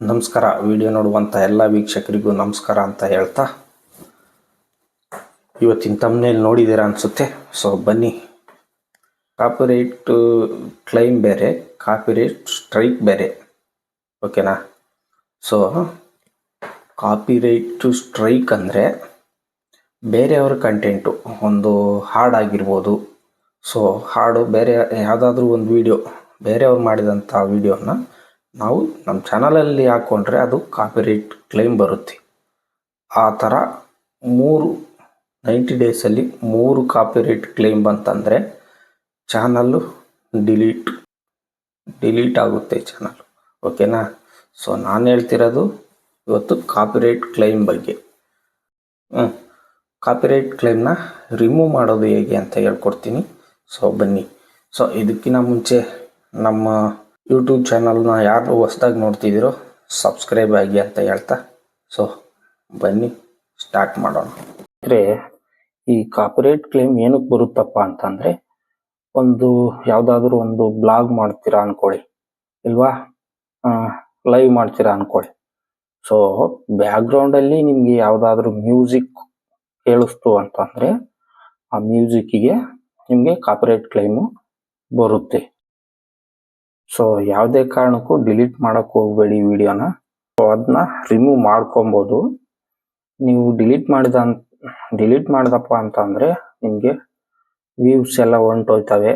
ನಮಸ್ಕಾರ. ವಿಡಿಯೋ ನೋಡುವಂಥ ಎಲ್ಲ ವೀಕ್ಷಕರಿಗೂ ನಮಸ್ಕಾರ ಅಂತ ಹೇಳ್ತಾ, ಇವತ್ತಿನ ತಮ್ಮನೇಲಿ ನೋಡಿದ್ದೀರಾ ಅನಿಸುತ್ತೆ. ಸೊ ಬನ್ನಿ, ಕಾಪಿರೈಟ್ ಕ್ಲೈಮ್ ಬೇರೆ, ಕಾಪಿರೈಟ್ ಸ್ಟ್ರೈಕ್ ಬೇರೆ, ಓಕೆನಾ? ಸೊ ಕಾಪಿರೈಟ್ ಸ್ಟ್ರೈಕ್ ಅಂದರೆ ಬೇರೆಯವ್ರ ಕಂಟೆಂಟು, ಒಂದು ಹಾಡಾಗಿರ್ಬೋದು. ಸೊ ಹಾಡು ಬೇರೆ ಯಾವುದಾದ್ರೂ ಒಂದು ವಿಡಿಯೋ, ಬೇರೆಯವ್ರು ಮಾಡಿದಂಥ ವಿಡಿಯೋನ ನಾವು ನಮ್ಮ ಚಾನಲಲ್ಲಿ ಹಾಕ್ಕೊಂಡ್ರೆ ಅದು ಕಾಪಿರೈಟ್ ಕ್ಲೈಮ್ ಬರುತ್ತೆ. ಆ ಥರ 90 ಡೇಸಲ್ಲಿ 3 ಕಾಪಿರೈಟ್ ಕ್ಲೈಮ್ ಬಂತಂದರೆ ಚಾನಲ್ಲು ಡಿಲೀಟ್ ಆಗುತ್ತೆ ಚಾನಲ್, ಓಕೆನಾ? ಸೊ ನಾನು ಹೇಳ್ತಿರೋದು ಇವತ್ತು ಕಾಪಿರೈಟ್ ಕ್ಲೈಮ್ ಬಗ್ಗೆ. ಕಾಪಿರೈಟ್ ಕ್ಲೈಮ್ನ ರಿಮೂವ್ ಮಾಡೋದು ಹೇಗೆ ಅಂತ ಹೇಳ್ಕೊಡ್ತೀನಿ. ಸೊ ಬನ್ನಿ. ಸೊ ಇದಕ್ಕಿಂತ ಮುಂಚೆ ನಮ್ಮ ಯೂಟ್ಯೂಬ್ ಚಾನಲ್ನ ಯಾರು ಹೊಸ್ದಾಗಿ ನೋಡ್ತಿದ್ದೀರೋ ಸಬ್ಸ್ಕ್ರೈಬ್ ಆಗಿ ಅಂತ ಹೇಳ್ತಾ, ಸೊ ಬನ್ನಿ ಸ್ಟಾರ್ಟ್ ಮಾಡೋಣ. ಅಂದರೆ ಈ ಕಾಪಿರೈಟ್ ಕ್ಲೈಮ್ ಏನಕ್ಕೆ ಬರುತ್ತಪ್ಪ ಅಂತಂದರೆ, ಒಂದು ಯಾವುದಾದ್ರೂ ಒಂದು ಬ್ಲಾಗ್ ಮಾಡ್ತೀರಾ ಅಂದ್ಕೊಳ್ಳಿ, ಇಲ್ವಾ ಲೈವ್ ಮಾಡ್ತೀರಾ ಅಂದ್ಕೊಳ್ಳಿ. ಸೊ ಬ್ಯಾಕ್ಗ್ರೌಂಡಲ್ಲಿ ನಿಮಗೆ ಯಾವುದಾದ್ರೂ ಮ್ಯೂಸಿಕ್ ಕೇಳಿಸ್ತು ಅಂತಂದರೆ ಆ ಮ್ಯೂಸಿಕ್ಕಿಗೆ ನಿಮಗೆ ಕಾಪಿರೈಟ್ ಕ್ಲೈಮು ಬರುತ್ತೆ. ಸೊ ಯಾವುದೇ ಕಾರಣಕ್ಕೂ ಡಿಲೀಟ್ ಮಾಡೋಕ್ಕೆ ಹೋಗಬೇಡಿ ವಿಡಿಯೋನ. ಸೊ ಅದನ್ನ ರಿಮೂವ್ ಮಾಡ್ಕೊಬೋದು. ನೀವು ಡಿಲೀಟ್ ಮಾಡಿದಪ್ಪ ಅಂತಂದರೆ ನಿಮಗೆ ವ್ಯೂಸ್ ಎಲ್ಲ ಹೊಂಟೋಯ್ತವೆ,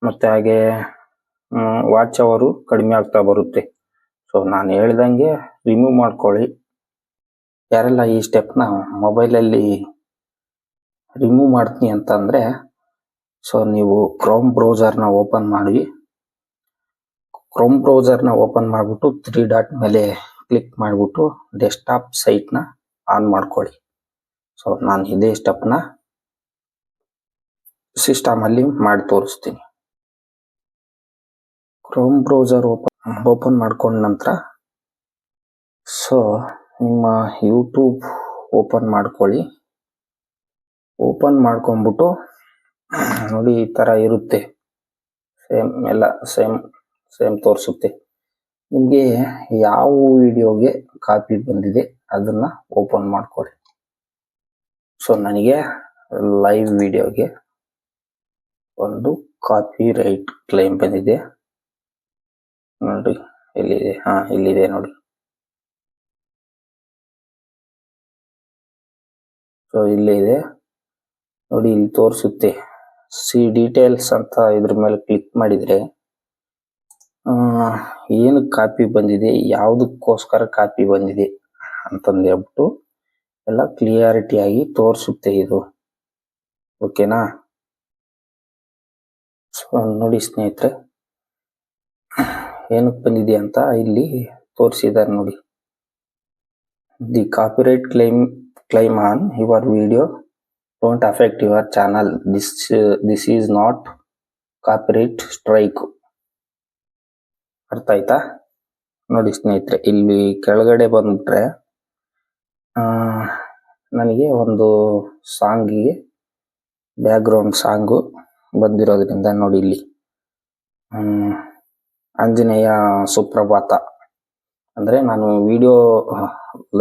ಮತ್ತು ಹಾಗೆ ವಾಚ್ ಅವರು ಕಡಿಮೆ ಆಗ್ತಾ ಬರುತ್ತೆ. ಸೊ ನಾನು ಹೇಳ್ದಂಗೆ ರಿಮೂವ್ ಮಾಡ್ಕೊಳ್ಳಿ. ಯಾರೆಲ್ಲ ಈ ಸ್ಟೆಪ್ನ ಮೊಬೈಲಲ್ಲಿ ರಿಮೂವ್ ಮಾಡ್ತೀನಿ ಅಂತಂದರೆ, ಸೊ ನೀವು ಕ್ರೋಮ್ ಬ್ರೌಸರ್ನ ಓಪನ್ ಮಾಡಿ, ಕ್ರೋಮ್ ಬ್ರೌಸರ್ನ ಓಪನ್ ಮಾಡಿಬಿಟ್ಟು 3 ಡಾಟ್ ಮೇಲೆ ಕ್ಲಿಕ್ ಮಾಡಿಬಿಟ್ಟು ಡೆಸ್ಕ್ಟಾಪ್ ಸೈಟ್ನ ಆನ್ ಮಾಡ್ಕೊಳ್ಳಿ. ಸೊ ನಾನು ಇದೇ ಸ್ಟೆಪ್ನ ಸಿಸ್ಟಮಲ್ಲಿ ಮಾಡಿ ತೋರಿಸ್ತೀನಿ. ಕ್ರೋಮ್ ಬ್ರೌಸರ್ ಓಪನ್ ಮಾಡ್ಕೊಂಡ ನಂತರ ಸೊ ನಿಮ್ಮ ಯೂಟ್ಯೂಬ್ ಓಪನ್ ಮಾಡ್ಕೊಳ್ಳಿ. ಓಪನ್ ಮಾಡ್ಕೊಂಬಿಟ್ಟು ನೋಡಿ, ಈ ಥರ ಇರುತ್ತೆ. ಎಲ್ಲ ಸೇಮ್ ತೋರಿಸುತ್ತೆ. ನಿಮಗೆ ಯಾವ ವಿಡಿಯೋಗೆ ಕಾಪಿ ಬಂದಿದೆ ಅದನ್ನು ಓಪನ್ ಮಾಡ್ಕೊಳ್ಳಿ. ಸೊ ನನಗೆ ಲೈವ್ ವಿಡಿಯೋಗೆ ಒಂದು ಕಾಪಿರೈಟ್ ಕ್ಲೈಮ್ ಬಂದಿದೆ ನೋಡಿ. ಎಲ್ಲಿದೆ? ಇಲ್ಲಿದೆ ನೋಡಿ. ಸೊ ಇಲ್ಲೇ ಇದೆ ನೋಡಿ, ಇಲ್ಲಿ ತೋರಿಸುತ್ತೆ ಸಿ ಡೀಟೇಲ್ಸ್ ಅಂತ. ಇದ್ರ ಮೇಲೆ ಕ್ಲಿಕ್ ಮಾಡಿದರೆ ಏನಕ್ಕೆ ಕಾಪಿ ಬಂದಿದೆ, ಯಾವುದಕ್ಕೋಸ್ಕರ ಕಾಪಿ ಬಂದಿದೆ ಅಂತಂದು ಹೇಳ್ಬಿಟ್ಟು ಎಲ್ಲ ಕ್ಲಿಯಾರಿಟಿಯಾಗಿ ತೋರಿಸುತ್ತೆ ಇದು, ಓಕೆನಾ? ಸೊ ನೋಡಿ ಸ್ನೇಹಿತರೆ, ಏನಕ್ಕೆ ಬಂದಿದೆ ಅಂತ ಇಲ್ಲಿ ತೋರಿಸಿದ್ದಾರೆ ನೋಡಿ. The copyright claim on your video don't affect your channel. This is not copyright strike. ಅರ್ಥ ಆಯ್ತಾ? ನೋಡಿ ಸ್ನೇಹಿತರೆ, ಇಲ್ಲಿ ಕೆಳಗಡೆ ಬಂದ್ಬಿಟ್ರೆ ನನಗೆ ಒಂದು ಸಾಂಗಿಗೆ ಬ್ಯಾಕ್ಗ್ರೌಂಡ್ ಸಾಂಗು ಬಂದಿರೋದ್ರಿಂದ ನೋಡಿ, ಇಲ್ಲಿ ಆಂಜನೇಯ ಸುಪ್ರಭಾತ ಅಂದರೆ ನಾನು ವಿಡಿಯೋ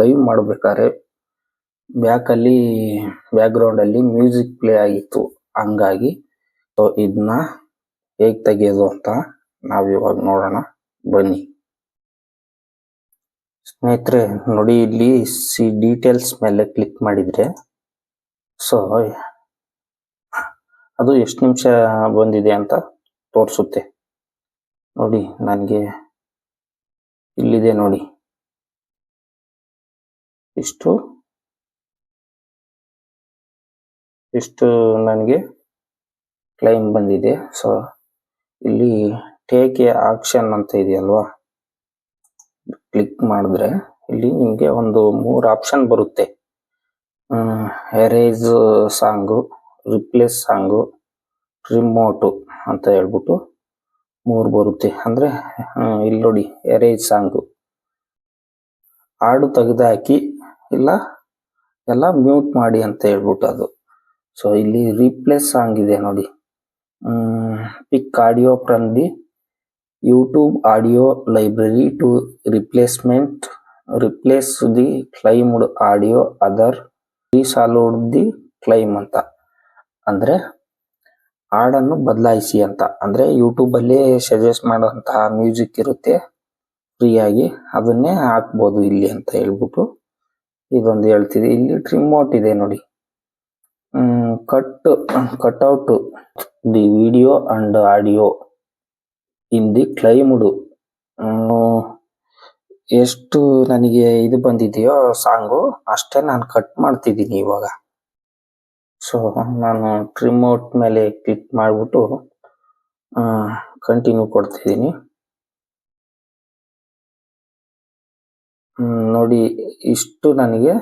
ಲೈವ್ ಮಾಡಬೇಕಾದ್ರೆ ಬ್ಯಾಕ್ಗ್ರೌಂಡಲ್ಲಿ ಮ್ಯೂಸಿಕ್ ಪ್ಲೇ ಆಗಿತ್ತು, ಹಂಗಾಗಿ. ಸೊ ಇದನ್ನ ಹೇಗೆ ತೆಗೆಯೋದು ಅಂತ ನಾವಿವಾಗ ನೋಡೋಣ, ಬನ್ನಿ ಸ್ನೇಹಿತರೆ. ನೋಡಿ, ಇಲ್ಲಿ ಸಿ ಡೀಟೇಲ್ಸ್ ಮೇಲೆ ಕ್ಲಿಕ್ ಮಾಡಿದರೆ ಸೊ ಅದು ಎಷ್ಟು ನಿಮಿಷ ಬಂದಿದೆ ಅಂತ ತೋರಿಸುತ್ತೆ ನೋಡಿ. ನನಗೆ ಇಲ್ಲಿದೆ ನೋಡಿ, ಇಷ್ಟು ನನಗೆ ಕ್ಲೈಮ್ ಬಂದಿದೆ. ಸೊ ಇಲ್ಲಿ ಟೇಕ್ ಎ ಆಕ್ಷನ್ ಅಂತ ಇದೆಯಲ್ವಾ, ಕ್ಲಿಕ್ ಮಾಡಿದ್ರೆ ಇಲ್ಲಿ ನಿಮಗೆ ಒಂದು 3 ಆಪ್ಷನ್ ಬರುತ್ತೆ. Erase song, replace song, remote ಅಂತ ಹೇಳ್ಬಿಟ್ಟು 3 ಬರುತ್ತೆ. ಅಂದರೆ ಇಲ್ಲಿ ನೋಡಿ, ಎರೇಸ್ ಸಾಂಗು ಹಾಡು ತೆಗೆದುಹಾಕಿ, ಇಲ್ಲ ಎಲ್ಲ ಮ್ಯೂಟ್ ಮಾಡಿ ಅಂತ ಹೇಳ್ಬಿಟ್ಟು ಅದು. ಸೊ ಇಲ್ಲಿ ರಿಪ್ಲೇಸ್ ಸಾಂಗ್ ಇದೆ ನೋಡಿ, pick audio from the YouTube audio library to replace the claimed audio other resolved the claim ಅಂತ. ಅಂದರೆ ಹಾಡನ್ನು ಬದಲಾಯಿಸಿ ಅಂತ. ಅಂದರೆ ಯೂಟ್ಯೂಬಲ್ಲಿ ಸಜೆಸ್ಟ್ ಮಾಡೋಂತಹ ಮ್ಯೂಸಿಕ್ ಇರುತ್ತೆ ಫ್ರೀಯಾಗಿ, ಅದನ್ನೇ ಹಾಕ್ಬೋದು ಇಲ್ಲಿ ಅಂತ ಹೇಳ್ಬಿಟ್ಟು ಇದೊಂದು ಹೇಳ್ತಿದೆ. ಇಲ್ಲಿ ರಿಮೋಟ್ ಇದೆ ನೋಡಿ, cutout the video and audio in the claimed. ಎಷ್ಟು ನನಗೆ ಇದು ಬಂದಿದೆಯೋ ಸಾಂಗು ಅಷ್ಟೇ ನಾನು ಕಟ್ ಮಾಡ್ತಿದ್ದೀನಿ ಇವಾಗ. ಸೊ ನಾನು ರಿಮೋಟ್ ಮೇಲೆ ಕ್ಲಿಕ್ ಮಾಡಿಬಿಟ್ಟು ಕಂಟಿನ್ಯೂ ಕೊಡ್ತಿದ್ದೀನಿ. ನೋಡಿ, ಇಷ್ಟು ನನಗೆ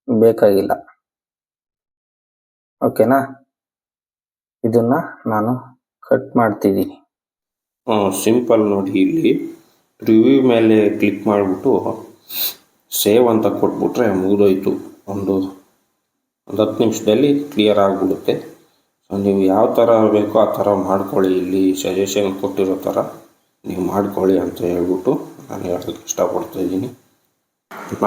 ಬೇಕಾಗಿಲ್ಲ. ಓಕೆನಾ, ಇದನ್ನ ನಾನು ಕಟ್ ಮಾಡ್ತಿದ್ದೀನಿ. ಸಿಂಪಲ್ ನೋಡಿ, ಇಲ್ಲಿ ರಿವ್ಯೂ ಮೇಲೆ ಕ್ಲಿಕ್ ಮಾಡಿಬಿಟ್ಟು ಸೇವ್ ಅಂತ ಕೊಟ್ಬಿಟ್ರೆ ಮುಗಿದೋಯ್ತು. ಒಂದು 10 ನಿಮಿಷದಲ್ಲಿ ಕ್ಲಿಯರ್ ಆಗಿಬಿಡುತ್ತೆ. ಸೊ ನೀವು ಯಾವ ಥರ ಬೇಕೋ ಆ ಥರ ಮಾಡ್ಕೊಳ್ಳಿ. ಇಲ್ಲಿ ಸಜೆಷನ್ ಕೊಟ್ಟಿರೋ ಥರ ನೀವು ಮಾಡ್ಕೊಳ್ಳಿ ಅಂತ ಹೇಳ್ಬಿಟ್ಟು ನಾನು ಹೇಳೋದಕ್ಕೆ ಇಷ್ಟಪಡ್ತಾಯಿದ್ದೀನಿ.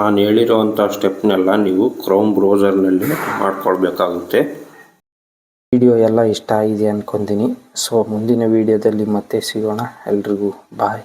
ನಾನು ಹೇಳಿರೋವಂಥ ಸ್ಟೆಪ್ನೆಲ್ಲ ನೀವು ಕ್ರೋಮ್ ಬ್ರೌಸರ್ನಲ್ಲಿ ಮಾಡ್ಕೊಳ್ಬೇಕಾಗುತ್ತೆ. ವಿಡಿಯೋ ಎಲ್ಲ ಇಷ್ಟ ಆಗಿದೆ ಅಂದ್ಕೊತೀನಿ. ಸೊ ಮುಂದಿನ ವಿಡಿಯೋದಲ್ಲಿ ಮತ್ತೆ ಸಿಗೋಣ. ಎಲ್ರಿಗೂ ಬಾಯ್.